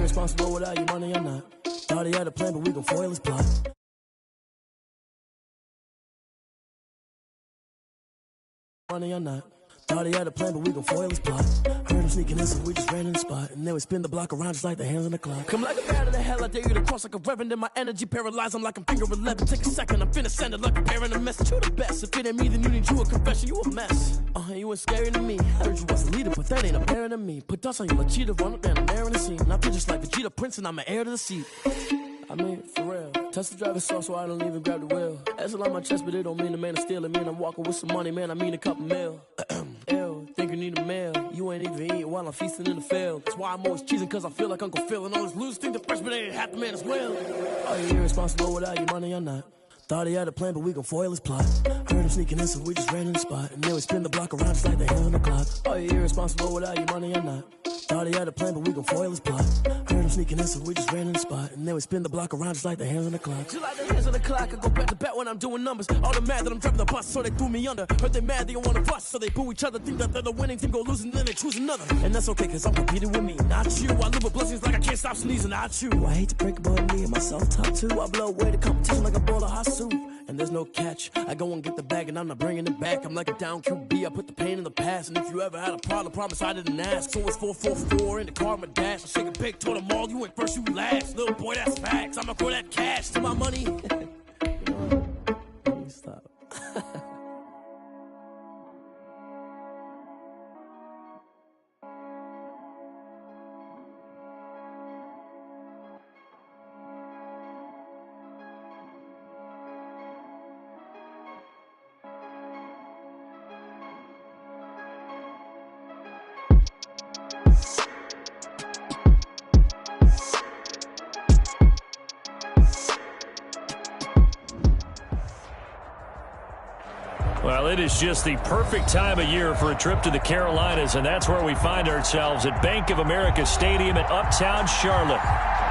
irresponsible without your money or not. Thought he had a plan, but we gon' foil his plot. Money or not. Thought he had a plan, but we gon' foil his plot. Heard him sneaking in, so we just ran in the spot. And then we spin the block around just like the hands on the clock. Come like a bat of the hell, I dare you to cross like a reverend. In my energy paralyzed, I'm like I'm finger 11. Take a second, I'm finna send it like a parent a message. You the best, if it ain't me, then you need you a confession. You a mess, you ain't scary to me. Heard you was a leader, but that ain't apparent to me. Put dust on you like cheetah, run up down the air in the scene. I feel just like Vegeta Prince, and I'm an heir to the seat. I mean, for real. Touch the driver's soft, so I don't even grab the wheel. That's on my chest, but it don't mean the man is stealing. Man, I'm walking with some money, man, I mean a couple mil. Ew, think you need a meal. You ain't even eating while I'm feasting in the field. That's why I'm always cheesing, cause I feel like Uncle Phil. And all this loose think the freshman ain't half the man as well. Are you irresponsible without your money or not? Thought he had a plan, but we gon' foil his plot. Heard him sneaking in, so we just ran in the spot. And then we spin the block around just like the hands on the clock. Are you irresponsible without your money or not? Thought he had a plan, but we gon' foil his plot. Heard him sneaking in, so we just ran in the spot. And then we spin the block around just like the hands on the clock. Just like the hands on the clock, I go back to back when I'm doing numbers. All the mad that I'm driving the bus, so they threw me under. Heard they mad, they don't wanna bust, so they boo each other. Think that they're the winning team, go losing, then they choose another. And that's okay, cause I'm competing with me, not you. I live with blessings like I can't stop sneezing, not you. I hate to break it, but me and my self-talk too. I blow away the competition like a bowl of hot soup. And there's no catch. I go and get the bag and I'm not bringing it back. I'm like a down QB, I put the pain in the past. And if you ever had a problem, promise I didn't ask. So it's 444 in the car, my dash. I shake a big, told them all, you went first, you last. Little boy, that's facts. I'ma throw that cash to my money. You know what? Let me stop. Well, it is just the perfect time of year for a trip to the Carolinas, and that's where we find ourselves at Bank of America Stadium in Uptown Charlotte.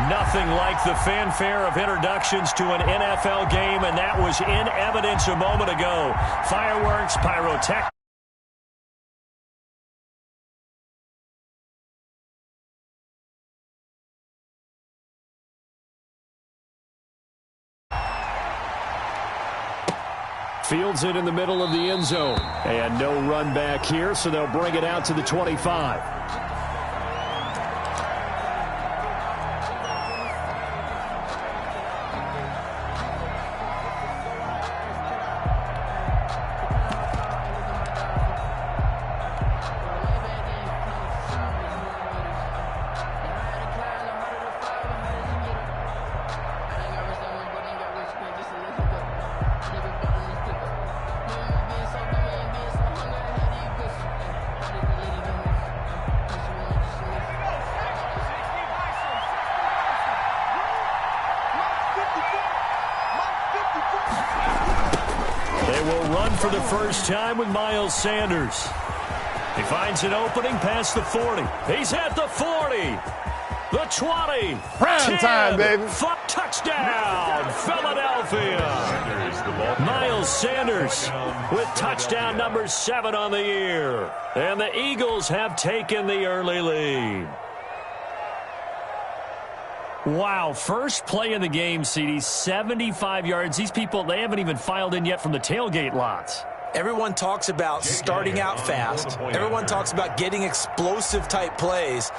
Nothing like the fanfare of introductions to an NFL game, and that was in evidence a moment ago. Fireworks, pyrotechnics. Fields it in the middle of the end zone. And no run back here, so they'll bring it out to the 25. For the first time with Miles Sanders. He finds an opening past the 40. He's at the 40. The 20. Prime time, baby. Touchdown, Philadelphia. Miles Sanders with touchdown number 7 on the year. And the Eagles have taken the early lead. Wow, first play in the game, CD, 75 yards. These people, they haven't even filed in yet from the tailgate lots. Everyone talks about starting out fast. Everyone talks about getting explosive-type plays.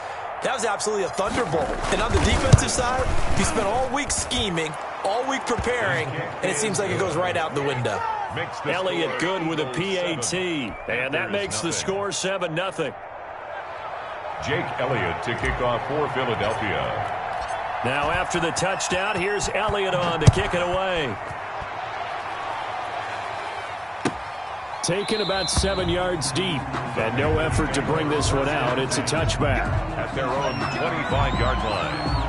That was absolutely a thunderbolt. And on the defensive side, you spent all week scheming, all week preparing, and it seems like it goes right out the window. Elliott good with a PAT, and that makes the score 7-0. Jake Elliott to kick off for Philadelphia. Now after the touchdown, here's Elliott on to kick it away. Taken about 7 yards deep, and no effort to bring this one out. It's a touchback. At their own 25-yard line.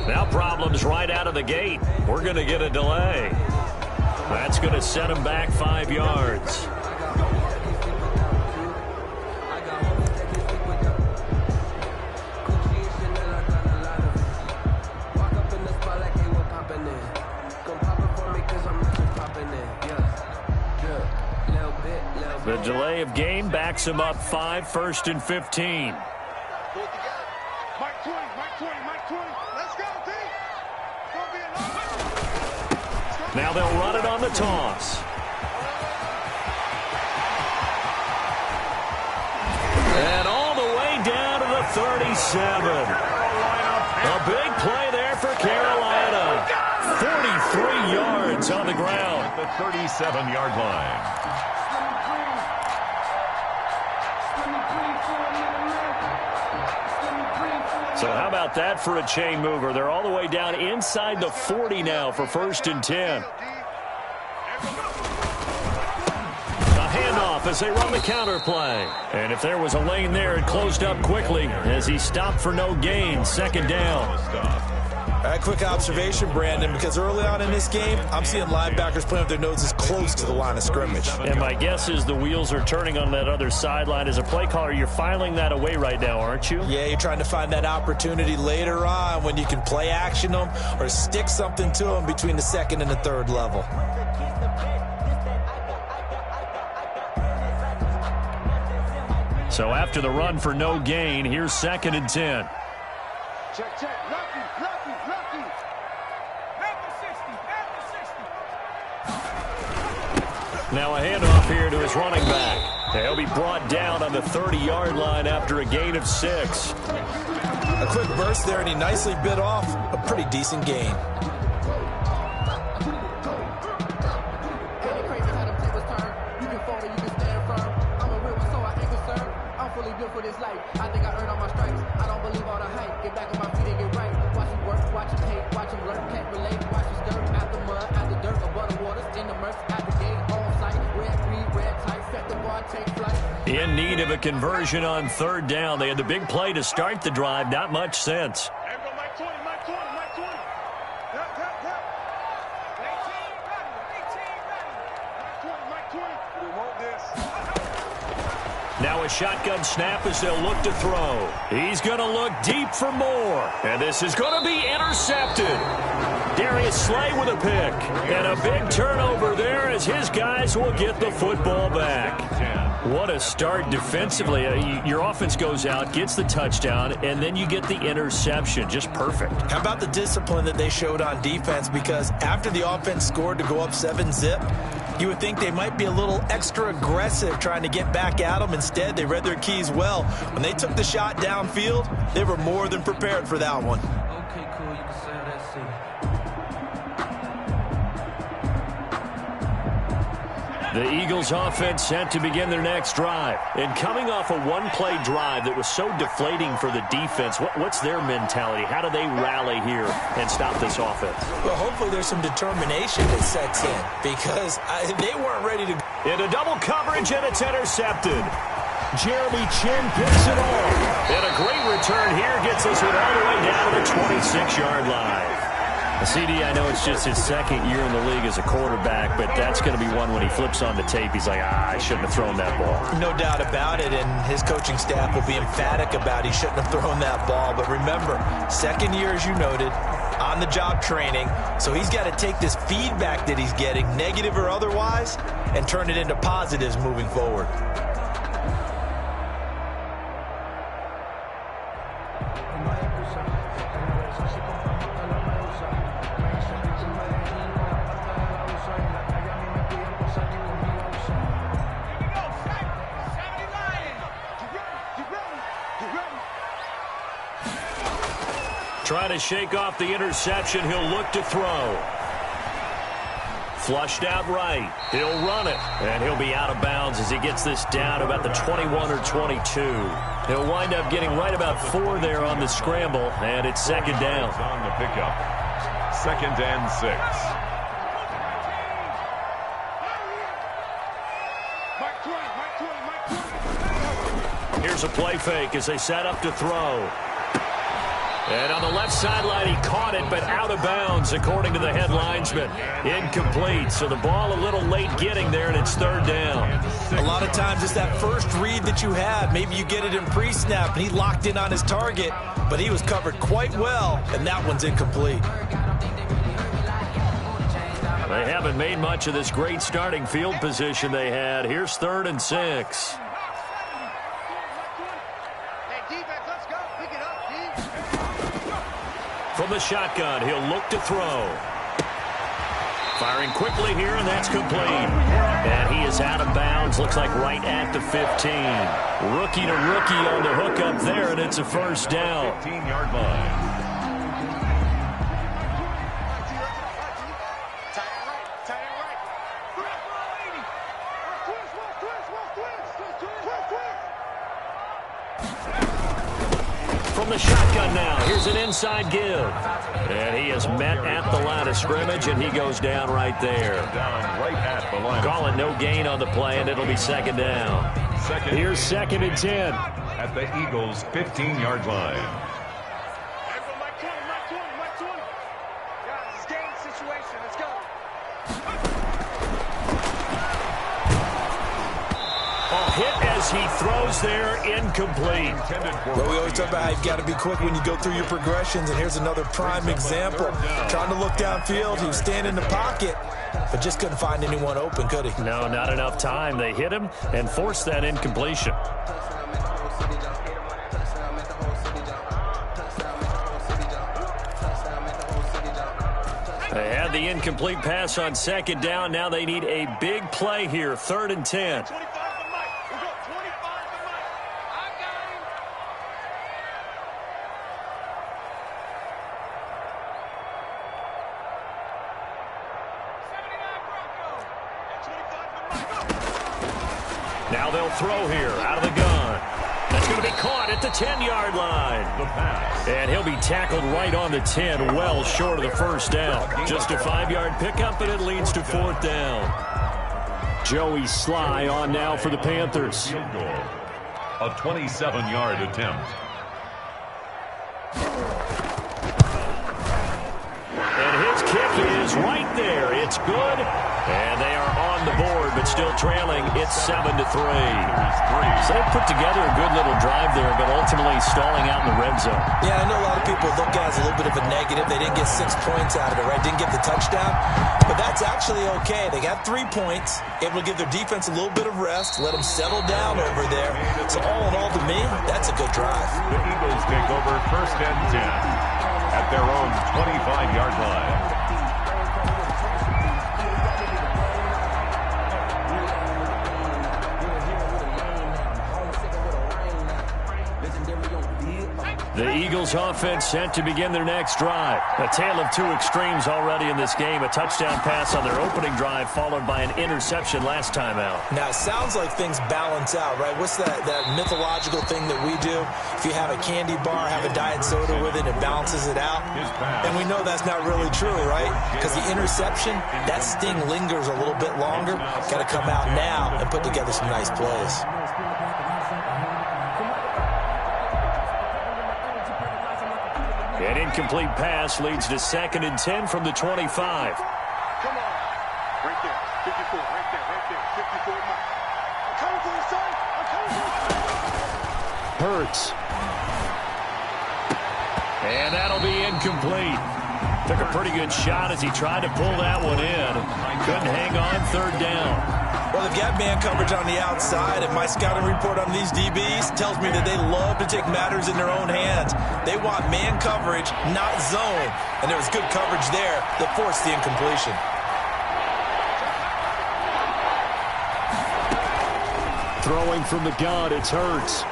Now problems right out of the gate. We're going to get a delay. That's going to set him back 5 yards. The delay of game backs him up 5, 1st and 15. Now they'll run it on the toss. And all the way down to the 37. A big play there for Carolina. 43 yards on the ground. At the 37-yard line. So how about that for a chain mover? They're all the way down inside the 40 now for 1st and 10. A handoff as they run the counter play. And if there was a lane there, it closed up quickly as he stopped for no gain. 2nd down. All right, quick observation, Brandon, because early on in this game, I'm seeing linebackers playing with their noses close to the line of scrimmage. And my guess is the wheels are turning on that other sideline. As a play caller, you're filing that away right now, aren't you? Yeah, you're trying to find that opportunity later on when you can play action them or stick something to them between the 2nd and the 3rd level. So after the run for no gain, here's 2nd and 10. Check, check. Lucky. Now a handoff here to his running back. He'll be brought down on the 30-yard line after a gain of 6. A quick burst there, and he nicely bit off a pretty decent gain. For this life, I think I earned all my stripes. I don't believe all the hype. Get back on my feet and get right. Watch him work, watch him hate, watch him learn, can't relate. Watch him stir out the mud, out the dirt, above the waters, in the murk, out the gate, on sight. Red tight, set the bar, take flight. In need of a conversion on 3rd down. They had the big play to start the drive. Not much sense. Now a shotgun snap as they'll look to throw. He's going to look deep for more. And this is going to be intercepted. Darius Slay with a pick. And a big turnover there as his guys will get the football back. What a start defensively. Your offense goes out, gets the touchdown, and then you get the interception. Just perfect. How about the discipline that they showed on defense? Because after the offense scored to go up 7-zip, you would think they might be a little extra aggressive trying to get back at them. Instead, they read their keys well. When they took the shot downfield, they were more than prepared for that one. Okay, cool. You can say that scene. The Eagles offense set to begin their next drive. And coming off a one-play drive that was so deflating for the defense, what's their mentality? How do they rally here and stop this offense? Well, hopefully there's some determination that sets in because they weren't ready to. Into double coverage, and it's intercepted. Jeremy Chin picks it off. And a great return here gets us all the way down to the 26-yard line. CD, I know it's just his 2nd year in the league as a quarterback, but that's going to be one when he flips on the tape. He's like, I shouldn't have thrown that ball. No doubt about it, and his coaching staff will be emphatic about he shouldn't have thrown that ball. But remember, 2nd year, as you noted, on-the-job training, so he's got to take this feedback that he's getting, negative or otherwise, and turn it into positives moving forward. Trying to shake off the interception. He'll look to throw. Flushed out right. He'll run it. And he'll be out of bounds as he gets this down about the 21 or 22. He'll wind up getting right about 4 there on the scramble. And it's 2nd down. On the pickup. 2nd and 6. Here's a play fake as they set up to throw. And on the left sideline, he caught it, but out of bounds, according to the head linesman. Incomplete, so the ball a little late getting there, and it's third down. A lot of times it's that first read that you have. Maybe you get it in pre-snap, and he locked in on his target, but he was covered quite well, and that one's incomplete. They haven't made much of this great starting field position they had. Here's 3rd and 6. From the shotgun, he'll look to throw. Firing quickly here, and that's complete. And he is out of bounds, looks like right at the 15. Rookie to rookie on the hook up there, and it's a first down. 15-yard line. From the shotgun now, here's an inside give. And he is met at the line of scrimmage, and he goes down right there. Down right at the line. Call it no gain on the play, and it'll be second down. Here's 2nd and 10. At the Eagles' 15-yard line. Hit as he throws there, incomplete. Well, we always talk about how you've got to be quick when you go through your progressions, and here's another prime example. Trying to look downfield, he was standing in the pocket, but just couldn't find anyone open, could he? No, not enough time. They hit him and forced that incompletion. They had the incomplete pass on 2nd down. Now they need a big play here, 3rd and 10. Now they'll throw here out of the gun. That's going to be caught at the 10-yard line. And he'll be tackled right on the 10, well short of the first down. Just a 5-yard pickup, and it leads to 4th down. Joey Sly on now for the Panthers. A 27-yard attempt. And his kick is right there. It's good. And they are on the board, but still trailing. It's 7-3. So they put together a good little drive there, but ultimately stalling out in the red zone. Yeah, I know a lot of people look at it as a little bit of a negative. They didn't get 6 points out of it, right? Didn't get the touchdown. But that's actually okay. They got 3 points, able to give their defense a little bit of rest, let them settle down over there. So all in all, to me, that's a good drive. The Eagles take over 1st and 10 at their own 25-yard line. The Eagles offense set to begin their next drive. A tale of 2 extremes already in this game. A touchdown pass on their opening drive followed by an interception last time out. Now, it sounds like things balance out, right? What's that mythological thing that we do? If you have a candy bar, have a diet soda with it, it balances it out. And we know that's not really true, right? Because the interception, that sting lingers a little bit longer. Got to come out now and put together some nice plays. An incomplete pass leads to 2nd and 10 from the 25. Come on. Right there. 54. Right there. 54. I'm coming for you, son. I'm coming for you. Hurts. And that'll be incomplete. Took a pretty good shot as he tried to pull that one in. Couldn't hang on, 3rd down. Well, they've got man coverage on the outside, and my scouting report on these DBs tells me that they love to take matters in their own hands. They want man coverage, not zone. And there was good coverage there that forced the incompletion. Throwing from the gun, it's Hurts.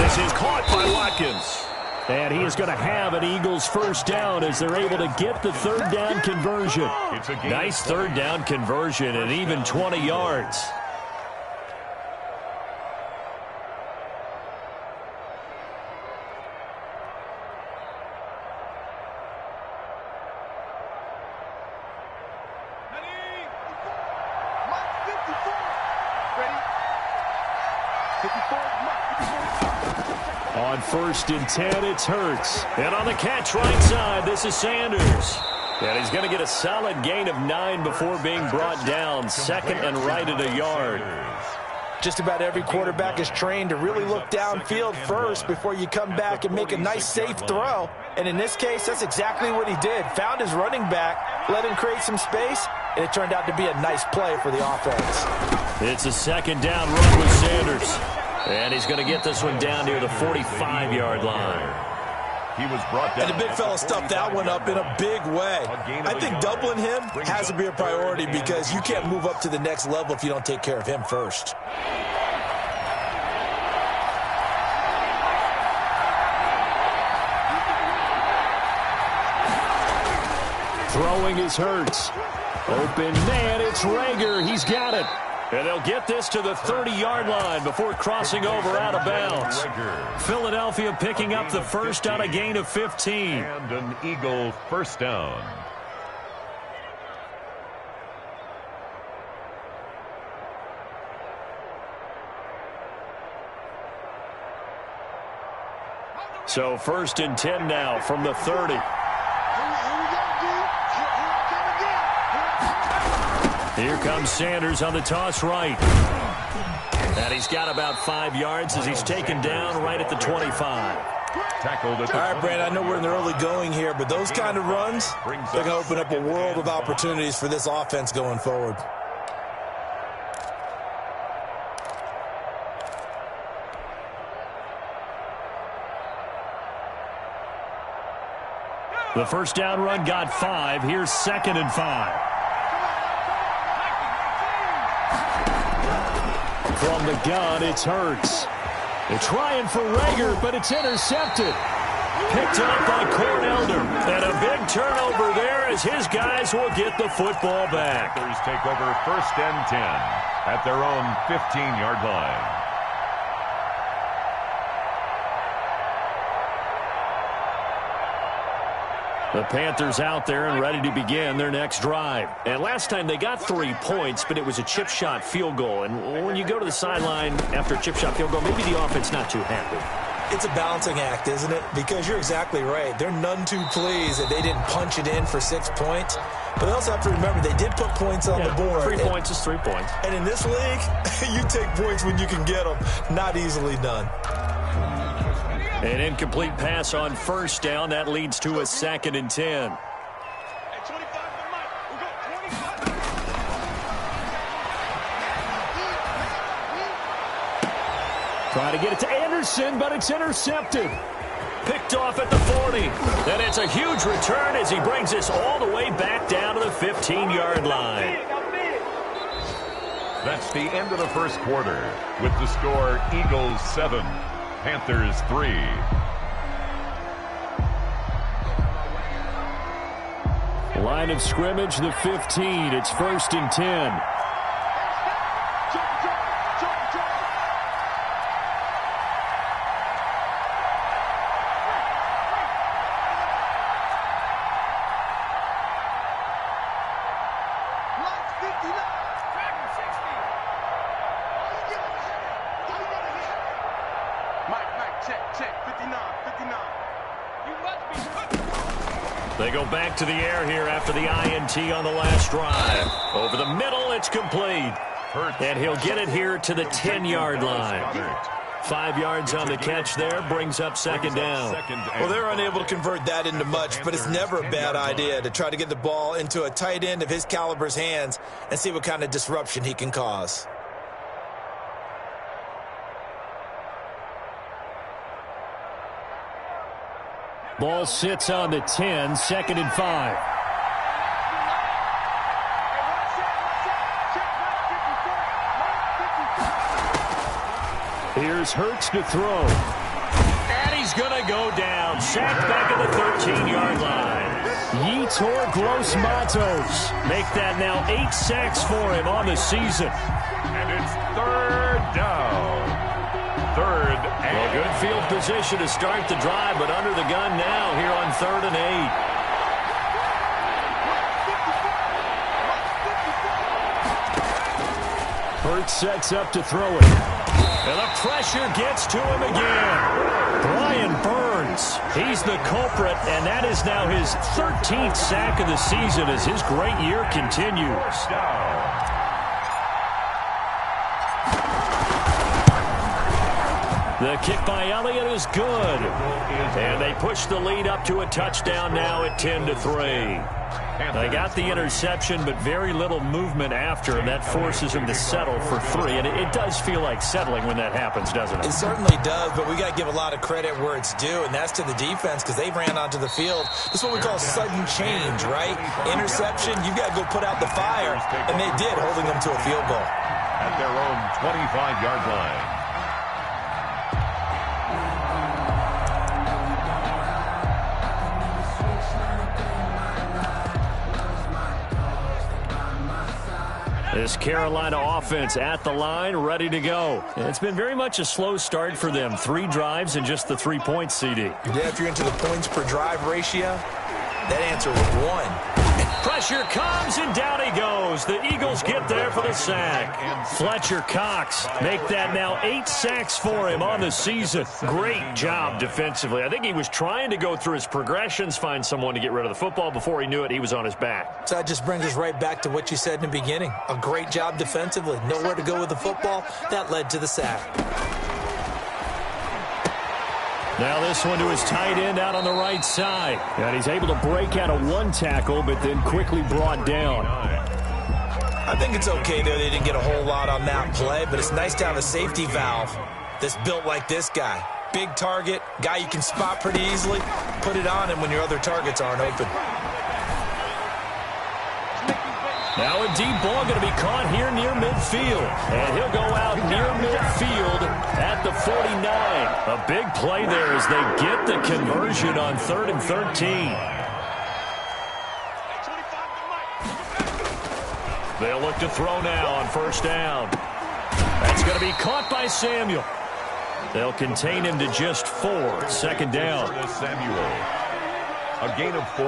This is caught by Watkins. And he is going to have an Eagles first down as they're able to get the 3rd down conversion. Nice 3rd down conversion and even 20 yards. On 1st and 10, it's Hurts. And on the catch right side, this is Sanders. And he's going to get a solid gain of 9 before being brought down. 2nd and right at a yard. Just about every quarterback is trained to really look downfield first before you come back and make a nice, safe throw. And in this case, that's exactly what he did. Found his running back, let him create some space, and it turned out to be a nice play for the offense. It's a 2nd down run with Sanders. And he's going to get this one down near the 45-yard line. He was brought down. And the big fella stuffed that one up in a big way. I think doubling him has to be a priority because you can't move up to the next level if you don't take care of him first. Throwing is Hurts. Open man, it's Rager. He's got it. And they'll get this to the 30-yard line before crossing over out of bounds. Philadelphia picking up the first on a gain of 15. And an Eagle first down. So 1st and 10 now from the 30. Here comes Sanders on the toss right. And he's got about 5 yards as he's taken down right at the 25. Tackled at the All right, Brandon, I know we're in the early going here, but those kind of runs, they're going to open up a world of opportunities for this offense going forward. The first down run got 5. Here's 2nd and 5. From the gun, it's Hurts. They're trying for Rager, but it's intercepted. Picked up by Cornelder. And a big turnover there as his guys will get the football back. Panthers take over 1st and 10 at their own 15-yard line. The Panthers out there and ready to begin their next drive. And last time they got 3 points, but it was a chip shot field goal. And when you go to the sideline after a chip shot field goal, maybe the offense not too happy. It's a balancing act, isn't it? Because you're exactly right. They're none too pleased that they didn't punch it in for 6 points. But they also have to remember they did put points on the board. 3 points is 3 points. And in this league, you take points when you can get them. Not easily done. An incomplete pass on 1st down. That leads to a 2nd and 10. Try to get it to Anderson, but it's intercepted. Picked off at the 40. And it's a huge return as he brings this all the way back down to the 15-yard line. That's the end of the first quarter with the score Eagles 7. Panthers 3. Line of scrimmage, the 15. It's 1st and 10. They go back to the air here after the INT on the last drive. Over the middle, it's complete. And he'll get it here to the 10-yard line. 5 yards on the catch there, brings up 2nd down. Well, they're unable to convert that into much, but it's never a bad idea to try to get the ball into a tight end of his caliber's hands and see what kind of disruption he can cause. Ball sits on the 10, 2nd and 5. Here's Hurts to throw. And he's going to go down. Sacked back at the 13-yard line. Yetur Gross-Matos make that now 8 sacks for him on the season. And it's 3rd down. 3rd and well, good field position to start the drive, but under the gun now here on 3rd and 8. Hurts sets up to throw it. And the pressure gets to him again. Brian Burns, he's the culprit, and that is now his 13th sack of the season as his great year continues. The kick by Elliott is good. And they push the lead up to a touchdown now at 10-3. They got the interception, but very little movement after, and that forces them to settle for 3. And it does feel like settling when that happens, doesn't it? It certainly does, but we got to give a lot of credit where it's due, and that's to the defense because they ran onto the field. This is what we call sudden change, right? Interception, you got to go put out the fire, and they did, holding them to a field goal. At their own 25-yard line. This Carolina offense at the line, ready to go. It's been very much a slow start for them. 3 drives and just the 3 points, CD. Yeah, if you're into the points per drive ratio, that answer was 1. Pressure comes, and down he goes. The Eagles get there for the sack. Fletcher Cox make that now 8 sacks for him on the season. Great job defensively. I think he was trying to go through his progressions, find someone to get rid of the football. Before he knew it, he was on his back. So that just brings us right back to what you said in the beginning. A great job defensively. Nowhere to go with the football. That led to the sack. Now this one to his tight end out on the right side. And he's able to break out of 1 tackle, but then quickly brought down. I think it's okay, though. They didn't get a whole lot on that play, but it's nice to have a safety valve that's built like this guy. Big target, guy you can spot pretty easily. Put it on him when your other targets aren't open. Now a deep ball going to be caught here near midfield. And he'll go out near midfield at the 49. A big play there as they get the conversion on 3rd and 13. They'll look to throw now on 1st down. That's going to be caught by Samuel. They'll contain him to just 4. 2nd down. Samuel. A gain of 4.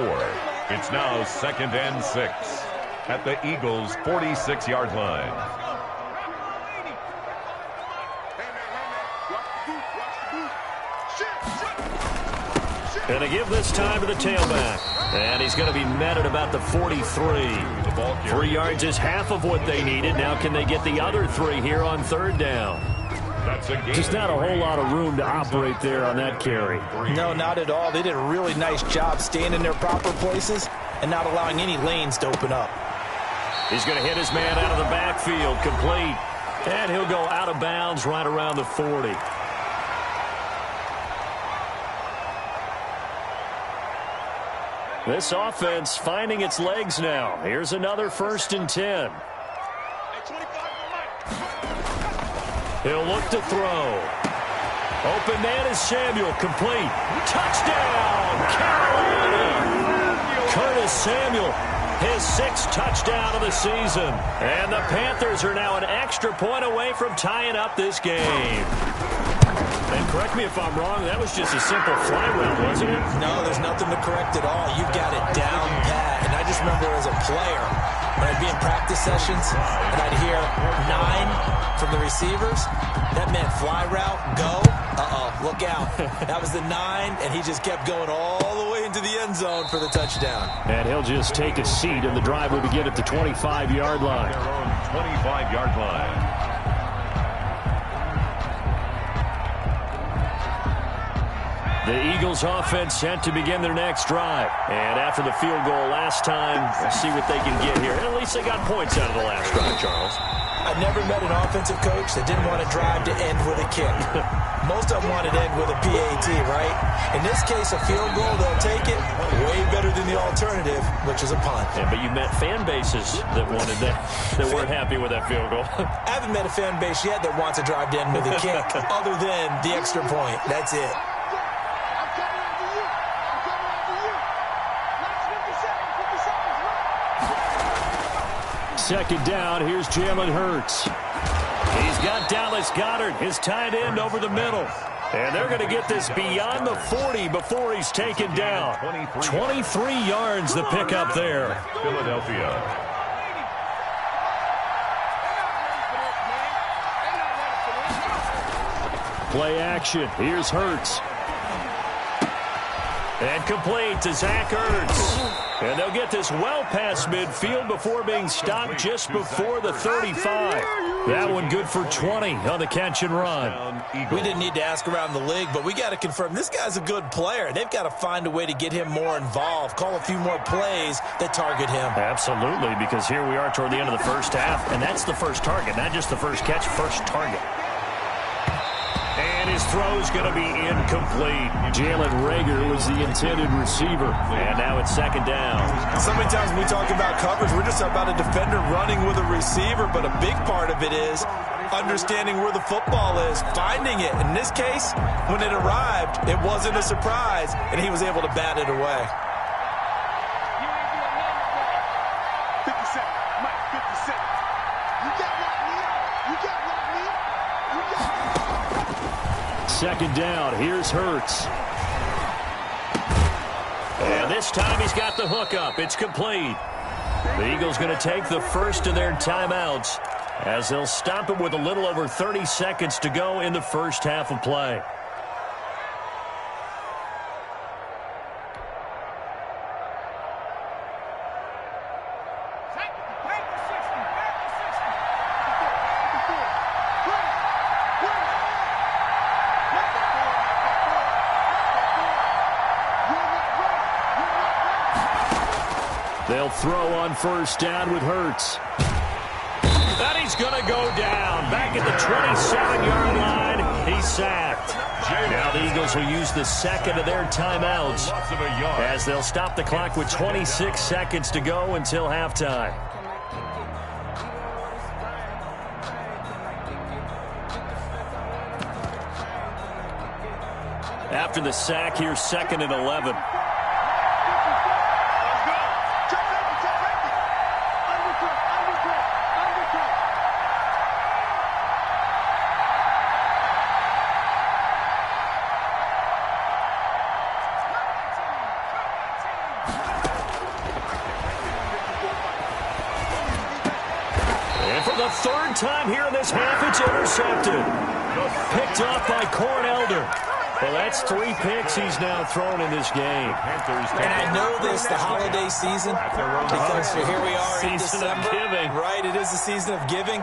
It's now 2nd and 6. At the Eagles' 46-yard line. Going to give this time to the tailback. And he's going to be met at about the 43. 3 yards is half of what they needed. Now can they get the other 3 here on 3rd down? Just not a whole lot of room to operate there on that carry. No, not at all. They did a really nice job staying in their proper places and not allowing any lanes to open up. He's going to hit his man out of the backfield, complete. And he'll go out of bounds right around the 40. This offense finding its legs now. Here's another 1st and 10. He'll look to throw. Open man is Samuel, complete. Touchdown, Carolina! Curtis Samuel, his 6th touchdown of the season. And the Panthers are now an extra point away from tying up this game. And correct me if I'm wrong, that was just a simple fly route, wasn't it? No, there's nothing to correct at all. You've got it down pat. And I just remember as a player, when I'd be in practice sessions and I'd hear 9 from the receivers, that meant fly route, go. Uh-oh, look out. That was the 9, and he just kept going all the way into the end zone for the touchdown. And he'll just take a seat, and the drive will begin at the 25-yard line. Their own 25-yard line. The Eagles offense set to begin their next drive. And after the field goal last time, let's see what they can get here. And at least they got points out of the last drive, Charles. I've never met an offensive coach that didn't want to drive to end with a kick. Most of them want to end with a PAT, right? In this case, a field goal, they'll take it. Way better than the alternative, which is a punt. Yeah, but you met fan bases that wanted that weren't happy with that field goal. I haven't met a fan base yet that wants to drive to end with a kick, other than the extra point. That's it. 2nd down, here's Jalen Hurts. He's got Dallas Goedert, his tight end, over the middle. And they're going to get this beyond the 40 before he's taken down. 23 yards the pickup there. Philadelphia. Play action. Here's Hurts. And complete to Zach Ertz. And they'll get this well past midfield before being stopped just before the 35. That one good for 20 on the catch and run. We didn't need to ask around the league, but we got to confirm this guy's a good player. They've got to find a way to get him more involved, call a few more plays that target him. Absolutely, because here we are toward the end of the first half, and that's the first target, not just the first catch, first target. And his throw's going to be incomplete. Jalen Reagor was the intended receiver. And now it's second down. So many times when we talk about coverage, we're just about a defender running with a receiver, but a big part of it is understanding where the football is, finding it. In this case, when it arrived, it wasn't a surprise, and he was able to bat it away. 50 seconds. Mike, 50 seconds. You got what, man? You got what, man? You got what? Second down. Here's Hurts. And this time he's got the hook up. It's complete. The Eagles going to take the first of their timeouts as they'll stop it with a little over 30 seconds to go in the first half of play. They'll throw on first down with Hurts. And he's going to go down. Back at the 27-yard line, he's sacked. Now the Eagles will use the second of their timeouts as they'll stop the clock with 26 seconds to go until halftime. After the sack, here's second and 11. Third time here in this half, it's intercepted. Picked off by Corn Elder. Well, that's 3 picks he's now thrown in this game. And I know this, the holiday season, because here we are in December. Right, it is the season of giving.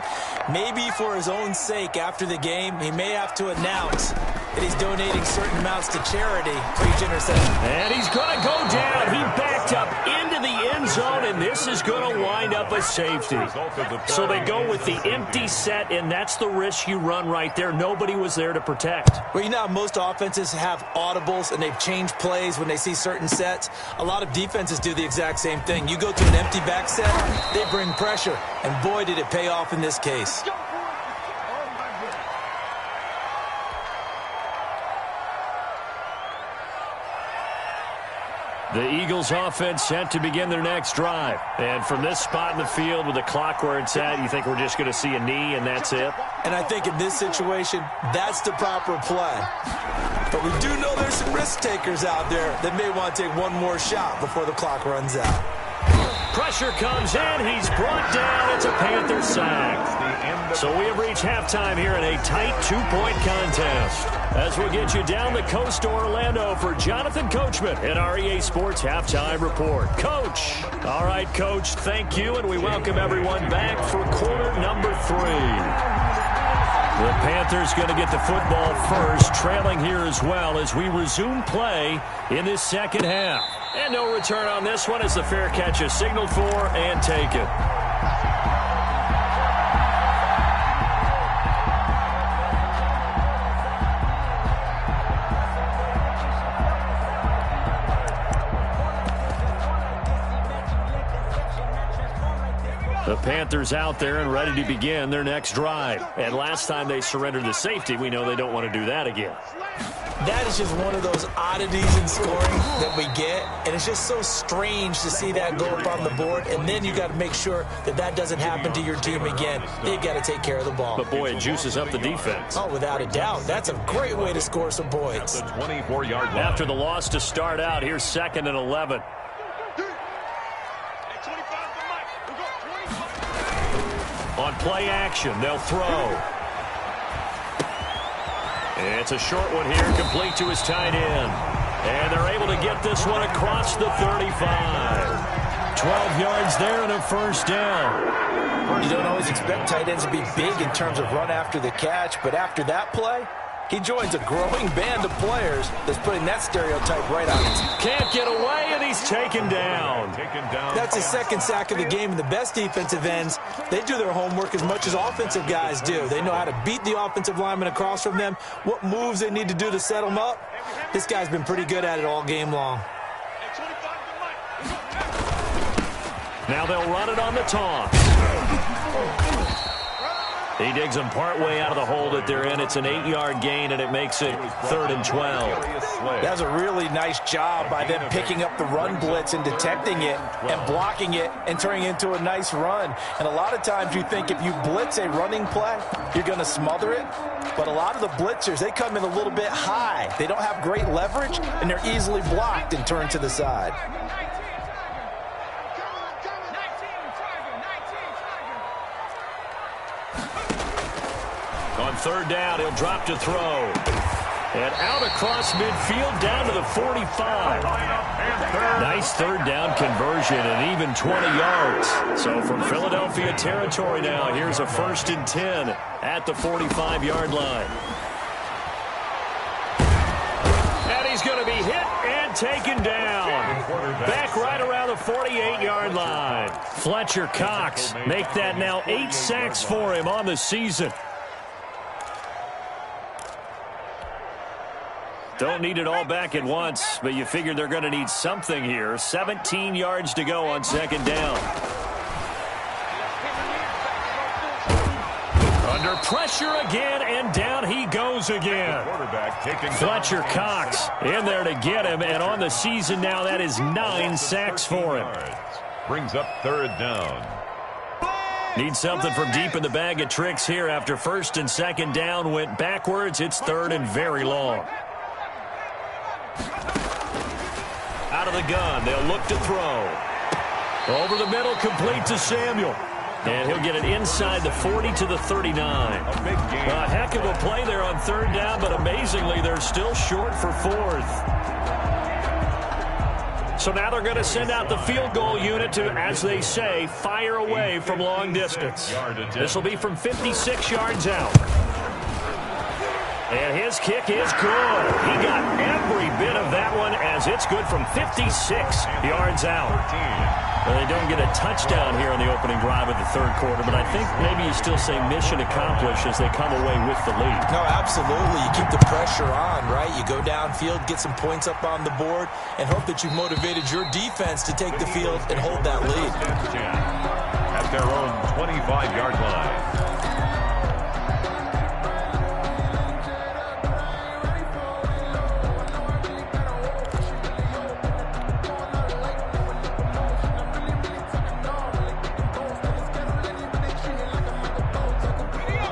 Maybe for his own sake, after the game, he may have to announce that he's donating certain amounts to charity for each interception. And he's going to go down. He backed up into the end zone, and this is going to wind up a safety. So they go with the empty set, and that's the risk you run right there. Nobody was there to protect. Well, you know how most offenses have audibles, and they've changed plays when they see certain sets. A lot of defenses do the exact same thing. You go to an empty back set, they bring pressure, and boy, did it pay off in this case. The Eagles offense set to begin their next drive. And from this spot in the field with the clock where it's at, you think we're just going to see a knee and that's it? And I think in this situation, that's the proper play. But we do know there's some risk takers out there that may want to take one more shot before the clock runs out. Pressure comes in. He's brought down. It's a Panther sack. So we have reached halftime here in a tight 2-point contest. As we'll get you down the coast to Orlando for Jonathan Coachman in our EA Sports Halftime Report. Coach. All right, Coach, thank you, and we welcome everyone back for quarter number 3. The Panthers going to get the football first, trailing here as well as we resume play in this second half. And no return on this one as the fair catch is signaled for and taken. The Panthers out there and ready to begin their next drive. And last time they surrendered the safety, we know they don't want to do that again. That is just one of those oddities in scoring that we get, and it's just so strange to see that go up on the board, and then you got to make sure that that doesn't happen to your team again. They've got to take care of the ball. But, boy, it juices up the defense. Oh, without a doubt. That's a great way to score some points. After the loss to start out, here's second and 11. On play action, they'll throw. It's a short one here, complete to his tight end. And they're able to get this one across the 35. 12 yards there and a first down. You don't always expect tight ends to be big in terms of run after the catch, but after that play, he joins a growing band of players that's putting that stereotype right on it. Can't get away, and he's taken down. That's his second sack of the game, and the best defensive ends, they do their homework as much as offensive guys do. They know how to beat the offensive lineman across from them, what moves they need to do to set them up. This guy's been pretty good at it all game long. Now they'll run it on the toss. He digs them partway out of the hole that they're in. It's an 8-yard gain, and it makes it 3rd and 12. That's a really nice job by them picking up the run blitz and detecting it and blocking it and turning it into a nice run. And a lot of times you think if you blitz a running play, you're going to smother it. But a lot of the blitzers, they come in a little bit high. They don't have great leverage, and they're easily blocked and turned to the side. On 3rd down, he'll drop to throw. And out across midfield, down to the 45. Nice 3rd down conversion and even 20 yards. So from Philadelphia territory now, here's a 1st and 10 at the 45-yard line. And he's going to be hit and taken down. Back right around the 48-yard line. Fletcher Cox make that now 8 sacks for him on the season. Don't need it all back at once, but you figure they're going to need something here. 17 yards to go on 2nd down. Under pressure again, and down he goes again. Fletcher Cox in there to get him, and on the season now, that is 9 sacks for him. Brings up 3rd down. Need something from deep in the bag of tricks here after 1st and 2nd down went backwards. It's 3rd and very long. Out of the gun, they'll look to throw. Over the middle, complete to Samuel. And he'll get it inside the 40 to the 39. A heck of a play there on 3rd down, but amazingly, they're still short for 4th. So now they're going to send out the field goal unit to, as they say, fire away from long distance. This will be from 56 yards out. And his kick is good. He got every bit of that one as it's good from 56 yards out. Well, they don't get a touchdown here on the opening drive of the 3rd quarter, but I think maybe you still say mission accomplished as they come away with the lead. No, absolutely. You keep the pressure on, right? You go downfield, get some points up on the board, and hope that you've motivated your defense to take the field and hold that lead. At their own 25-yard line.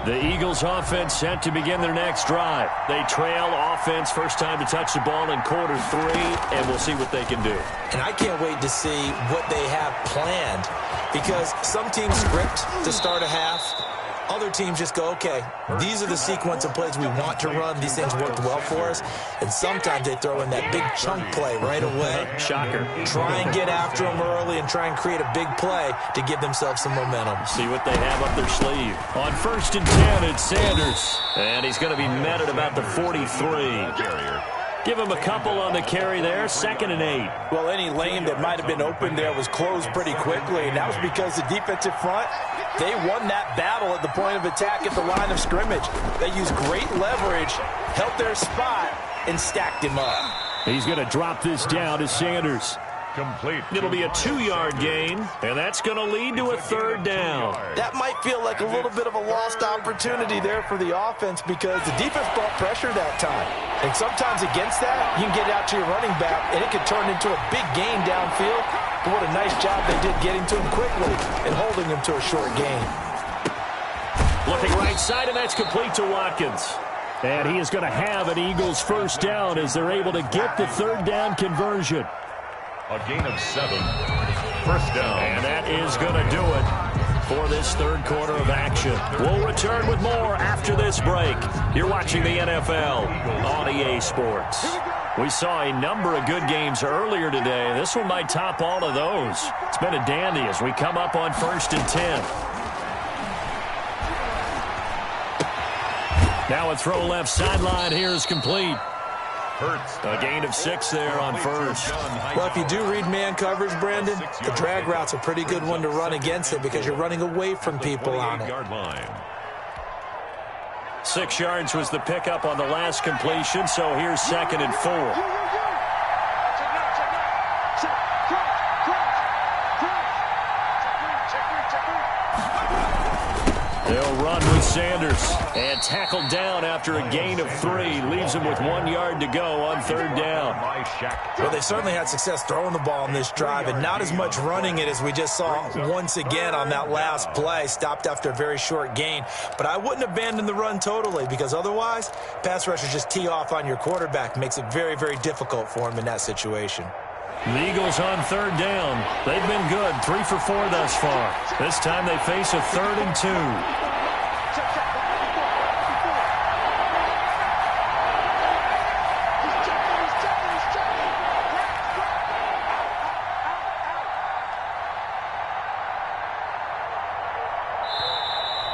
The Eagles offense set to begin their next drive. They trail offense, first time to touch the ball in quarter 3, and we'll see what they can do. And I can't wait to see what they have planned, because some teams script to start a half. Other teams just go, okay, these are the sequence of plays we want to run. These things worked well for us. And sometimes they throw in that big chunk play right away. Shocker. Try and get after them early and try and create a big play to give themselves some momentum. See what they have up their sleeve. On 1st and 10, it's Sanders. And he's going to be met at about the 43. Give him a couple on the carry there. 2nd and 8. Well, any lane that might have been open there was closed pretty quickly, and that was because the defensive front, they won that battle at the point of attack at the line of scrimmage. They used great leverage, held their spot, and stacked him up. He's going to drop this down to Sanders. Complete. It'll be a 2-yard gain, and that's going to lead to a 3rd down. That might feel like a little bit of a lost opportunity there for the offense because the defense brought pressure that time. And sometimes against that, you can get out to your running back, and it could turn into a big gain downfield. But what a nice job they did getting to him quickly and holding him to a short gain. Looking right side, and that's complete to Watkins. And he is going to have an Eagles 1st down as they're able to get the 3rd down conversion. A gain of 7. 1st down. And that is going to do it for this third quarter of action. We'll return with more after this break. You're watching the NFL on EA Sports. We saw a number of good games earlier today. This one might top all of those. It's been a dandy as we come up on 1st and 10. Now a throw left sideline here is complete. A gain of 6 there on first. Well, if you do read man coverage, Brandon, the drag route's a pretty good one to run against it because you're running away from people on it. 6 yards was the pickup on the last completion, so here's 2nd and 4. They'll run with Sanders and tackled down after a gain of 3. Leaves him with 1 yard to go on 3rd down. Well, they certainly had success throwing the ball in this drive and not as much running it as we just saw once again on that last play. Stopped after a very short gain. But I wouldn't abandon the run totally because otherwise, pass rushers just tee off on your quarterback. Makes it very, very difficult for him in that situation. The Eagles on 3rd down. They've been good, 3 for 4 thus far. This time they face a 3rd and 2.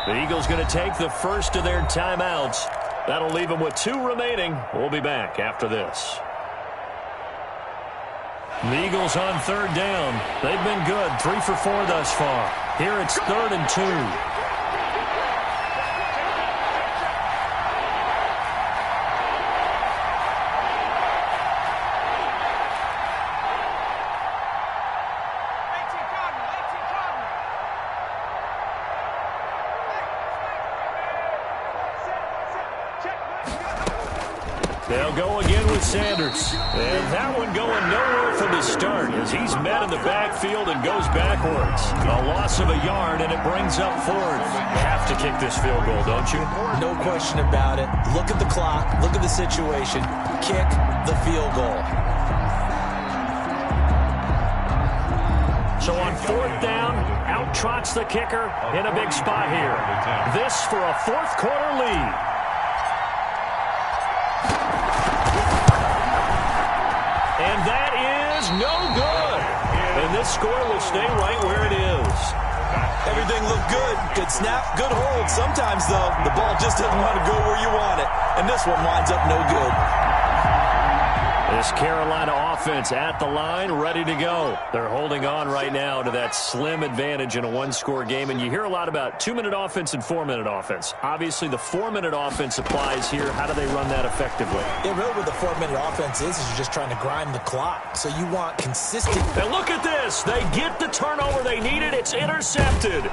The Eagles going to take the first of their timeouts. That'll leave them with 2 remaining. We'll be back after this. The Eagles on 3rd down. They've been good, 3 for 4 thus far. Here it's 3rd and 2. They'll go again with Sanders. And that one going nowhere from the start as he's met in the backfield and goes backwards. A loss of a yard, and it brings up 4th. You have to kick this field goal, don't you? No question about it. Look at the clock. Look at the situation. Kick the field goal. So on 4th down, out trots the kicker in a big spot here. This for a 4th quarter lead. And that is no good. And this score will stay right where it is. Everything looked good. Good snap, good hold. Sometimes, though, the ball just doesn't want to go where you want it. And this one winds up no good. This Carolina offense at the line, ready to go. They're holding on right now to that slim advantage in a 1-score game. And you hear a lot about 2-minute offense and 4-minute offense. Obviously, the 4-minute offense applies here. How do they run that effectively? Yeah, really what the 4-minute offense is you're just trying to grind the clock. So you want consistent. And look at this. They get the turnover they needed. It's intercepted.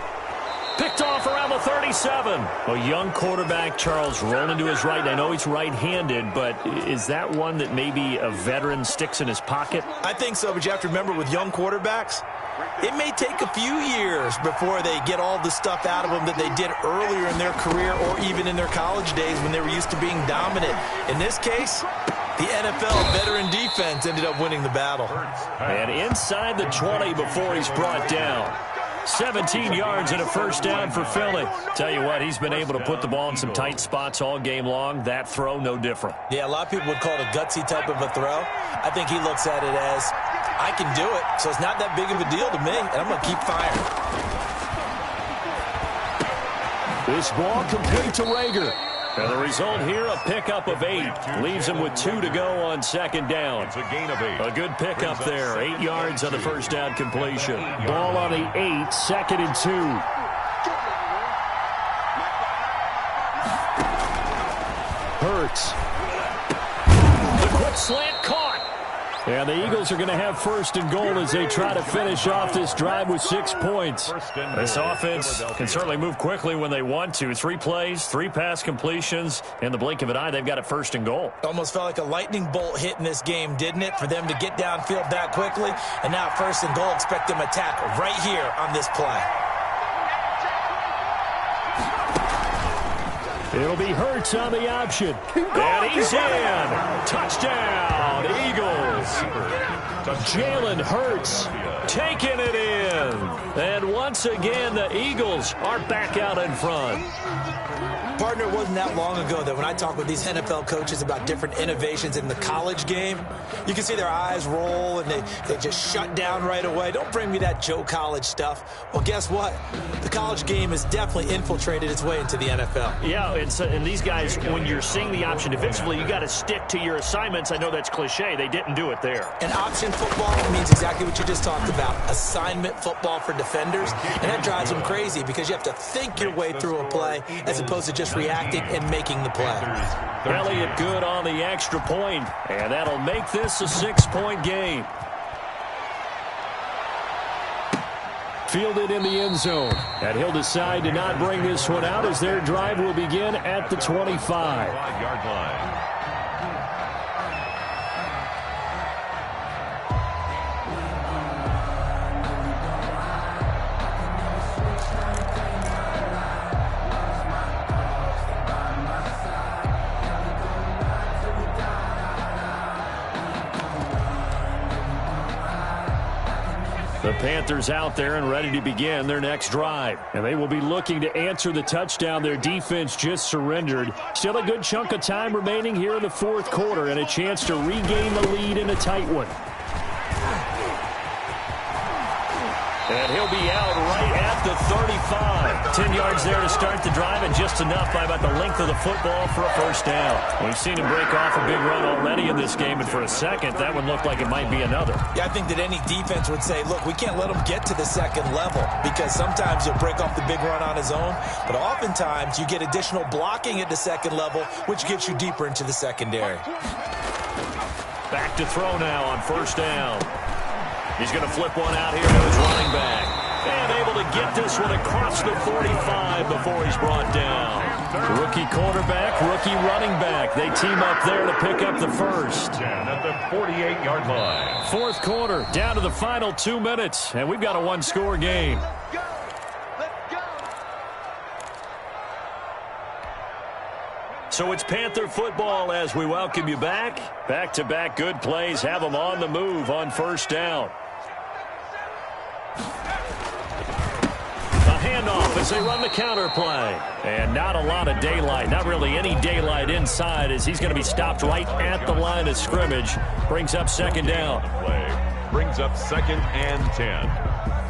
Picked off around the 37. A young quarterback, Charles, rolling to his right. I know he's right-handed, but is that one that maybe a veteran sticks in his pocket? I think so, but you have to remember with young quarterbacks, it may take a few years before they get all the stuff out of them that they did earlier in their career or even in their college days when they were used to being dominant. In this case, the NFL veteran defense ended up winning the battle. And inside the 20 before he's brought down. 17 yards and a 1st down for Philly. Tell you what, he's been able to put the ball in some tight spots all game long. That throw, no different. Yeah, a lot of people would call it a gutsy type of a throw. I think he looks at it as, I can do it, so it's not that big of a deal to me, and I'm going to keep firing. This ball complete to Rager. And the result here, a pickup of 8. Leaves him with 2 to go on 2nd down. It's a gain of 8. A good pickup there. 8 yards on the 1st down completion. Ball on the 8, 2nd and 2. Hurts. The quick slant caught. And the Eagles are going to have 1st and goal as they try to finish off this drive with 6 points. This offense can certainly move quickly when they want to. 3 plays, 3 pass completions. In the blink of an eye, they've got it 1st and goal. Almost felt like a lightning bolt hit in this game, didn't it? For them to get downfield that quickly. And now 1st and goal, expect them to attack right here on this play. It'll be Hurts on the option. And he's in. Touchdown, Eagles. Jalen Hurts Taking it in. And once again, the Eagles are back out in front. Partner, it wasn't that long ago that when I talk with these NFL coaches about different innovations in the college game, you can see their eyes roll and they just shut down right away. Don't bring me that Joe College stuff. Well, guess what? The college game has definitely infiltrated its way into the NFL. Yeah, and these guys, when you're seeing the option defensively, you got to stick to your assignments. I know that's cliche. They didn't do it there. And option football means exactly what you just talked about, assignment football for defenders. And that drives them crazy because you have to think your way through a play as opposed to just reacting and making the play. Elliott good on the extra point, and that'll make this a 6-point game. Fielded in the end zone, and he'll decide to not bring this one out as their drive will begin at the 25-yard line. The Panthers out there and ready to begin their next drive. And they will be looking to answer the touchdown their defense just surrendered. Still a good chunk of time remaining here in the fourth quarter and a chance to regain the lead in a tight one. And he'll be out right at the 35. 10 yards there to start the drive and just enough by about the length of the football for a first down. We've seen him break off a big run already in this game, and for a second, that one looked like it might be another. Yeah, I think that any defense would say, look, we can't let him get to the second level because sometimes he'll break off the big run on his own, but oftentimes you get additional blocking at the second level, which gets you deeper into the secondary. Back to throw now on first down. He's going to flip one out here to his running back. And able to get this one across the 45 before he's brought down. Rookie quarterback, rookie running back. They team up there to pick up the first. At the 48-yard line. Fourth quarter, down to the final 2 minutes. And we've got a one-score game. So it's Panther football as we welcome you back. Back-to-back good plays have them on the move on first down. A handoff as they run the counter play. And not a lot of daylight, not really any daylight inside as he's going to be stopped right at the line of scrimmage. Brings up second down. Brings up second and 10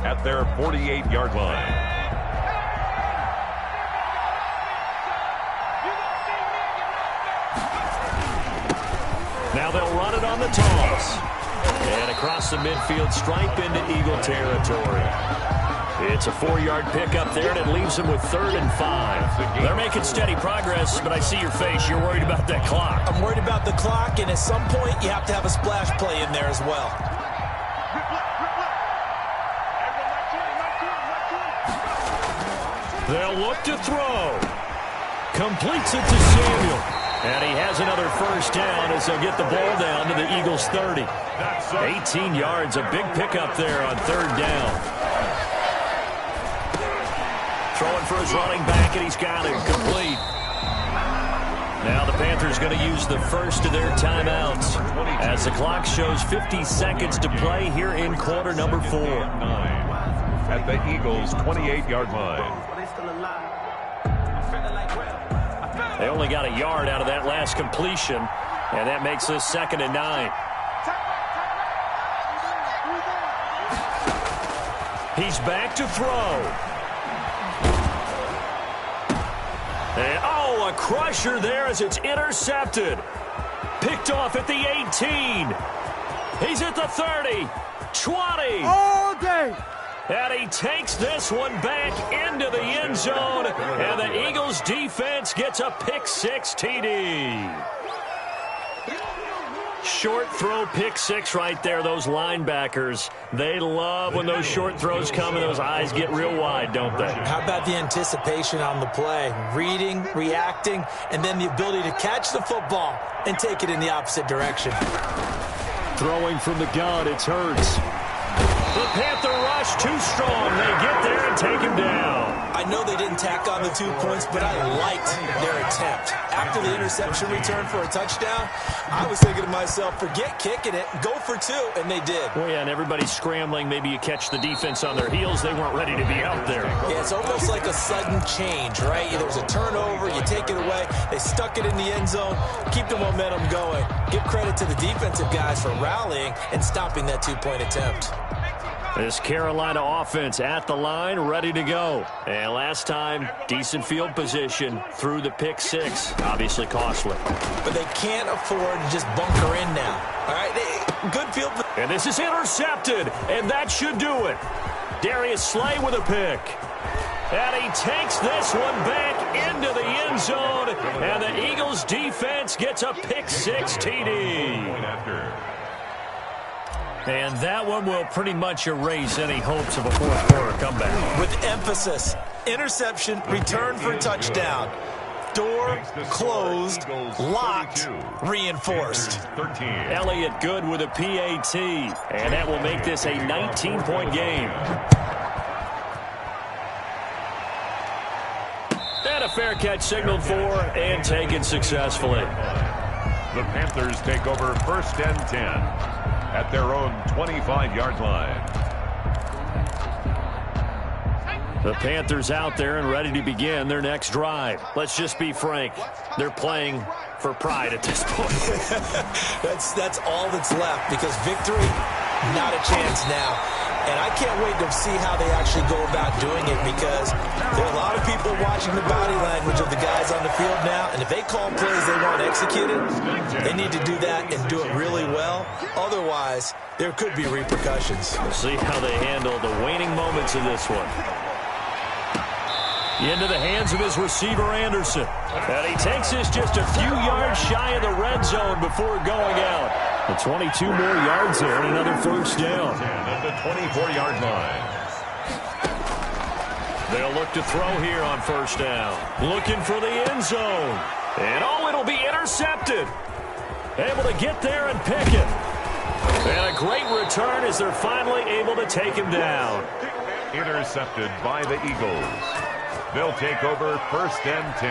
at their 48-yard line. Now they'll run it on the toss. And across the midfield stripe into Eagle territory. It's a 4-yard pickup there, and it leaves them with 3rd and 5. They're making steady progress, but I see your face. You're worried about that clock. I'm worried about the clock, and at some point you have to have a splash play in there as well. They'll look to throw. Completes it to Samuel. And he has another first down as they'll get the ball down to the Eagles' 30. 18 yards, a big pickup there on 3rd down. Throwing for his running back, and he's got it complete. Now the Panthers going to use the first of their timeouts as the clock shows 50 seconds to play here in quarter number 4. At the Eagles' 28-yard line. They only got a yard out of that last completion, and that makes this 2nd and 9. He's back to throw. And, oh, a crusher there as it's intercepted. Picked off at the 18. He's at the 30, 20. All day. And he takes this one back into the end zone. And the Eagles defense gets a pick-6 TD. Short throw pick-6 right there. Those linebackers, they love when those short throws come and those eyes get real wide, don't they? How about the anticipation on the play? Reading, reacting, and then the ability to catch the football and take it in the opposite direction. Throwing from the gun, it's Hurts. The Panther rush too strong. They get there and take him down. I know they didn't tack on the 2 points, but I liked their attempt. After the interception return for a touchdown, I was thinking to myself, forget kicking it, go for 2, and they did. Well, yeah, and everybody's scrambling. Maybe you catch the defense on their heels. They weren't ready to be out there. Yeah, it's almost like a sudden change, right? There was a turnover, you take it away, they stuck it in the end zone, keep the momentum going. Give credit to the defensive guys for rallying and stopping that 2-point attempt. This Carolina offense at the line, ready to go. And last time, decent field position through the pick 6. Obviously costly. But they can't afford to just bunker in now. All right, good field. And this is intercepted, and that should do it. Darius Slay with a pick. And he takes this one back into the end zone. And the Eagles defense gets a pick 6 TD. And that one will pretty much erase any hopes of a fourth-quarter comeback. With emphasis, interception, return for touchdown. Door closed, locked, reinforced. Elliott Good with a PAT. And that will make this a 19-point game. And a fair catch signaled for and taken successfully. The Panthers take over 1st and 10. At their own 25-yard line. The Panthers out there and ready to begin their next drive. Let's just be frank. They're playing for pride at this point. That's all that's left because victory, not a chance now. And I can't wait to see how they actually go about doing it because there are a lot of people watching the body language of the guys on the field now. And if they call plays they want executed, they need to do that and do it really well. Otherwise, there could be repercussions. We'll see how they handle the waning moments of this one. Into the hands of his receiver, Anderson. And he takes this just a few yards shy of the red zone before going out. The 22 more yards there and another first down. At the 24-yard line. They'll look to throw here on first down. Looking for the end zone. And it'll be intercepted. Able to get there and pick it. And a great return as they're finally able to take him down. Intercepted by the Eagles. They'll take over 1st and 10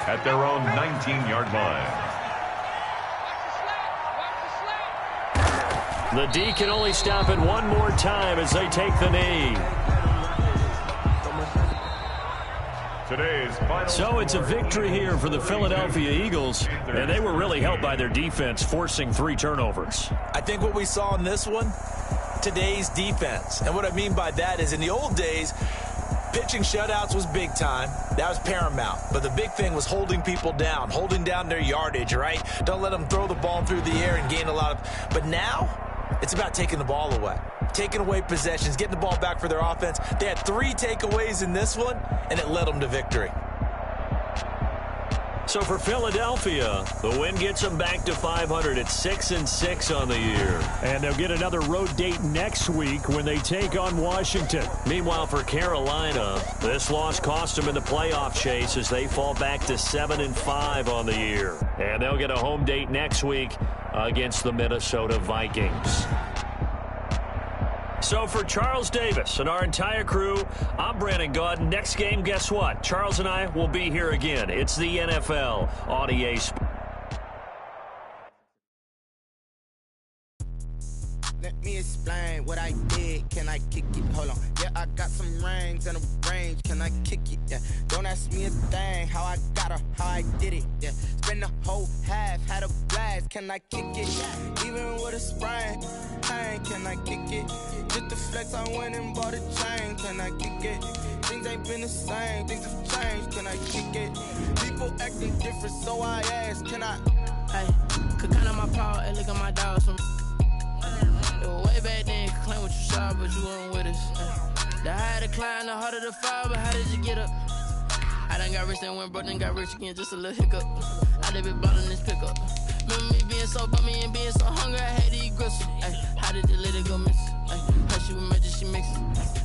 at their own 19-yard line. The D can only stop it one more time as they take the knee. So it's a victory here for the Philadelphia Eagles, and they were really helped by their defense, forcing 3 turnovers. I think what we saw in this one, today's defense. And what I mean by that is in the old days, pitching shutouts was big time. That was paramount. But the big thing was holding people down, holding down their yardage, right? Don't let them throw the ball through the air and gain a lot of... But now, it's about taking the ball away. Taking away possessions, getting the ball back for their offense. They had 3 takeaways in this one, and it led them to victory. So for Philadelphia, the win gets them back to 500 at 6-6 on the year. And they'll get another road date next week when they take on Washington. Meanwhile, for Carolina, this loss cost them in the playoff chase as they fall back to 7-5 on the year. And they'll get a home date next week against the Minnesota Vikings. So for Charles Davis and our entire crew, I'm Brandon Gaudin. Next game, guess what? Charles and I will be here again. It's the NFL on EA Sports. Let me explain what I did. Can I kick it? Hold on. Yeah, I got some rings and a range. Can I kick it? Yeah. Don't ask me a thing. How I got her, how I did it. Yeah. Spend the whole half, had a blast. Can I kick it? Even with a sprain, pain. Can I kick it? Just the flex, I went and bought a chain. Can I kick it? Things ain't been the same. Things have changed. Can I kick it? People acting different, so I ask. Can I? Hey, could count on my power and look at my dogs from. Way back then, could claim what you saw, but you weren't with us. The higher the climb, the harder the fall, but how did you get up? I done got rich, then went broke, then got rich again, just a little hiccup. I done been ballin' this pickup. Remember me being so bummy and being so hungry, I had to eat gristle. How did the lady go miss? How she emergency mixes.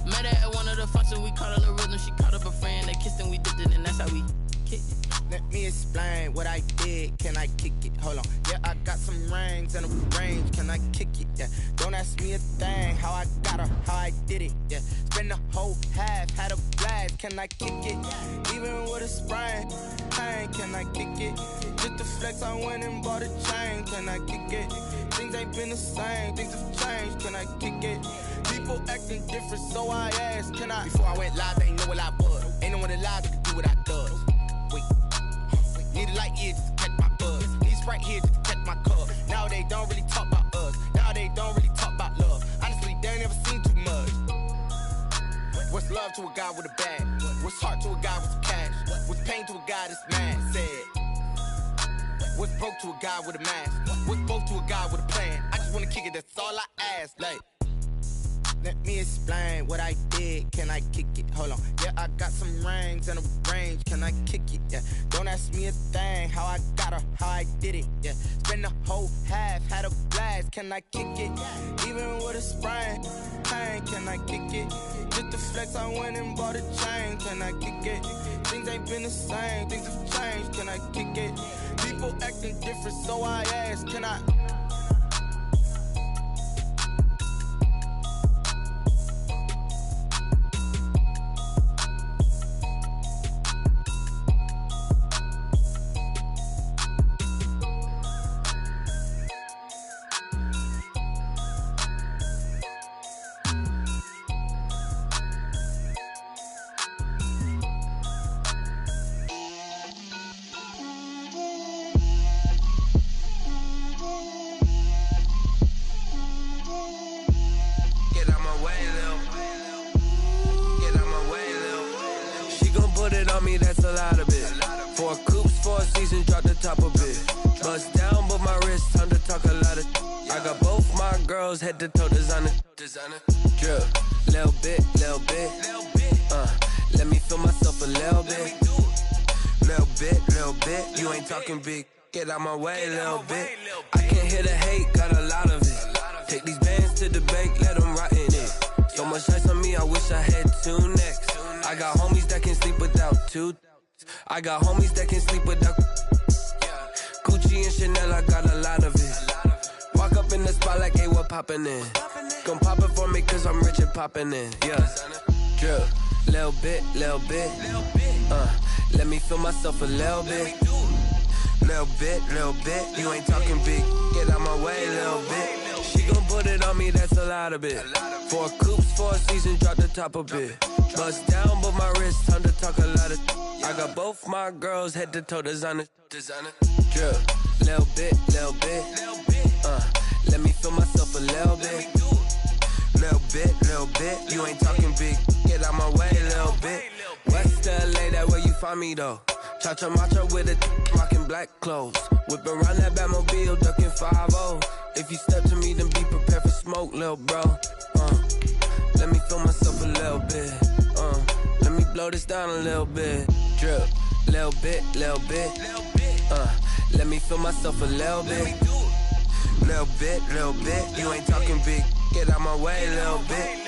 Met her at one of the functions, we caught her little rhythm, she caught up a friend, they kissed and we dipped it, and that's how we kicked it. Let me explain what I did. Can I kick it? Hold on. Yeah, I got some rings and a range. Can I kick it? Yeah. Don't ask me a thing. How I got her, how I did it. Yeah. Spend the whole half, had a blast. Can I kick it? Even with a sprain. Hey, can I kick it? Just to flex, I went and bought a chain. Can I kick it? Things ain't been the same. Things have changed. Can I kick it? People acting different, so I asked, can I? Before I went live, they ain't know what I was. Ain't no one alive that could do what I does. Wait. Need a light here just to catch my buzz. Need Sprite here just to catch my cup. Now they don't really talk about us. Now they don't really talk about love. Honestly, they ain't never seen too much. What's love to a guy with a bag? What's heart to a guy with some cash? What's pain to a guy that's mad? Said. What's broke to a guy with a mask? What's broke to a guy with a plan? I just wanna kick it, that's all I ask. Like, let me explain what I did. Can I kick it? Hold on. Yeah, I got some rings and a range. Can I kick it? Yeah. Don't ask me a thing. How I got her, how I did it. Yeah. Spend the whole half, had a blast. Can I kick it? Even with a sprain. Hey, can I kick it? Just to flex, I went and bought a chain. Can I kick it? Things ain't been the same. Things have changed. Can I kick it? People acting different, so I asked, can I? That's a lot of it. 4 coops, 4 seasons, drop the top a bit. Bust down, but my wrist, time to talk a lot of. I got both my girls head to toe designer. Drip, little bit. Let me feel myself a little bit. Little bit. You ain't talking big. Get out my way, little bit. I can't hear the hate, got a lot of it. Take these bands to the bank, let them rot in it. So much ice on me, I wish I had 2 necks. I got homies that can sleep without 2. I got homies that can sleep without Gucci and Chanel, I got a lot of it. Walk up in the spot like, hey, what poppin' in? Gon' pop it for me cause I'm rich and poppin' in. Yeah, drip, little bit. Let me feel myself a little bit. Little bit. You ain't talking big, get out my way, little bit. She gon' put it on me, that's a lot of it. 4 coops, 4 seasons, drop the top a bit. Bust down, but my wrist, time to talk a lot of. I got both my girls head to toe designer. Drip, little bit. Let me feel myself a little bit. Little bit. You ain't talking big, get out my way, little bit. West LA, that where you find me though. Cha-cha matcha with a rockin' black clothes. Whip around that Batmobile, ducking 5-0. If you step to me, then be prepared for smoke, lil' bro. Let me feel myself a little bit. Let me blow this down a little bit. Drip, little bit. Let me feel myself a little bit. Little bit. You ain't talking big. Get out my way, little bit.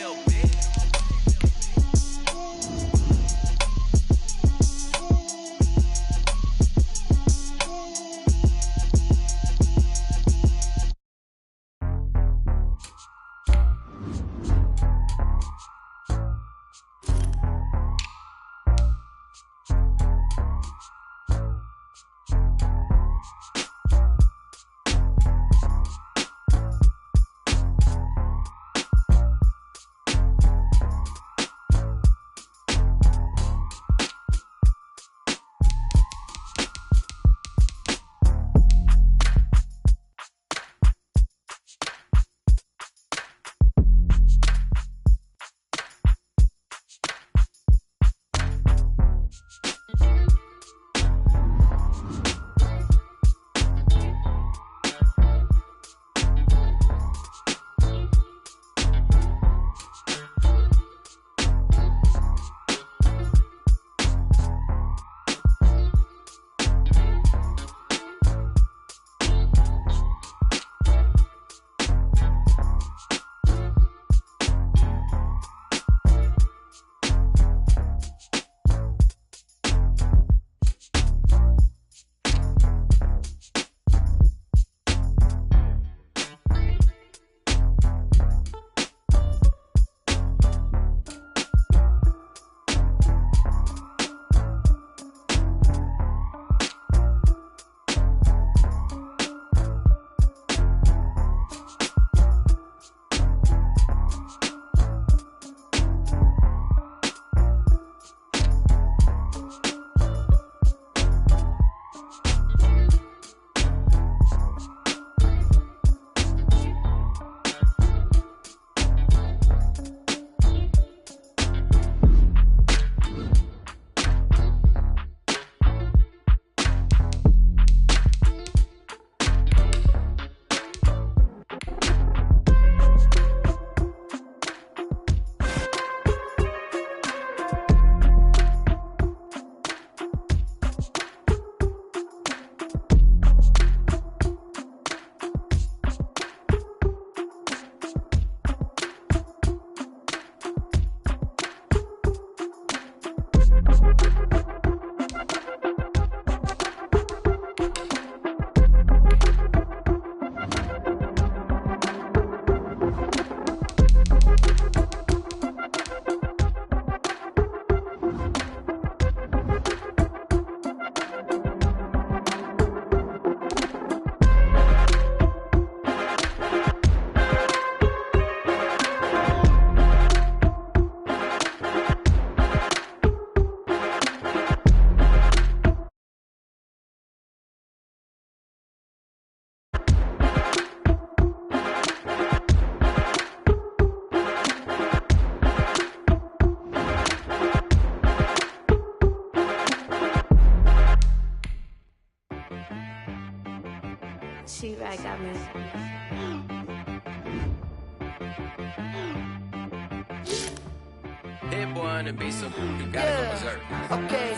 boy on the beat, so you gotta go berserk. Okay.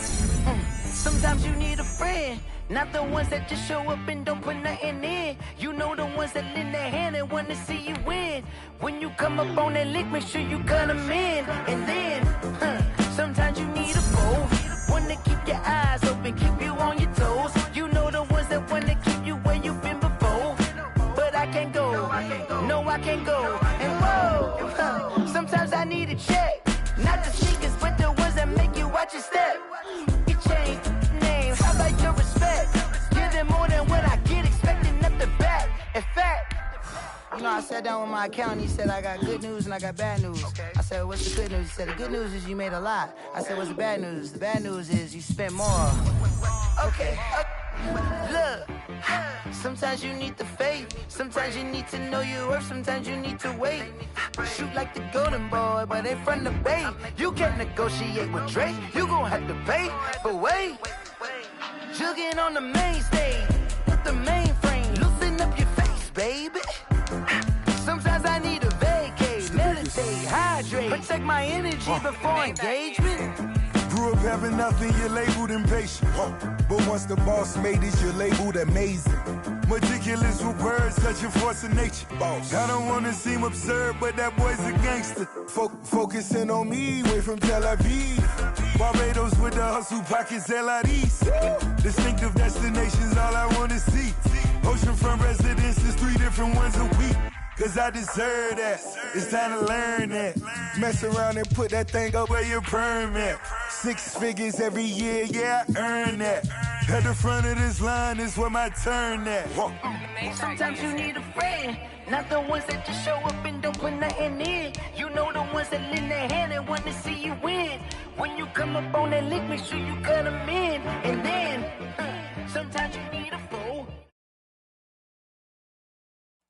Sometimes you need a friend, not the ones that just show up and don't put nothing in. You know the ones that lend their hand and want to see you win. When you come up on that lick, make sure you cut them in. And then, sometimes you need a foe, one to keep your eyes open, keep you on your toes. You know the ones that want to keep you where you've been before. But I can't go, no I can't go. And whoa, sometimes I need a check, not the sneakers, but the ones that make you watch your step. Your chain, name, how about your respect? Give them more than what I get, expecting up the back. In fact, you know, I sat down with my accountant. He said, I got good news and I got bad news. Okay. I said, what's the good news? He said, the good news is you made a lot. I said, what's the bad news? The bad news is you spent more. Okay. Look, sometimes you need the faith. Sometimes you need to know your worth. Sometimes you need to wait. Shoot like the golden boy, but they from the bay. You can't negotiate with Drake. You gon' have to pay. But wait, jugging on the main stage with the mainframe. Loosen up your face, baby. Sometimes I need a vacate, meditate, hydrate, protect my energy before engagement. Grew up having nothing, you're labeled impatient. But once the boss made it, you're labeled amazing. Meticulous with words, such a force of nature. I don't wanna seem absurd, but that boy's a gangster. Focusing on me, way from Tel Aviv. Barbados with the hustle pockets, LIDs. Distinctive destinations, all I wanna see. Oceanfront residences, 3 different ones a week. Cause I deserve that, it's time to learn that. Mess around and put that thing up where your perm at. 6 figures every year, yeah, I earn that. At the front of this line is where my turn at. Sometimes you need a friend, not the ones that just show up and don't put nothing in. You know the ones that lend their hand and want to see you win. When you come up on that lick, make sure you cut them in. And then, sometimes you need a fool.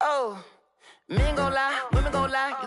Oh. Men gon' lie, women gon' lie,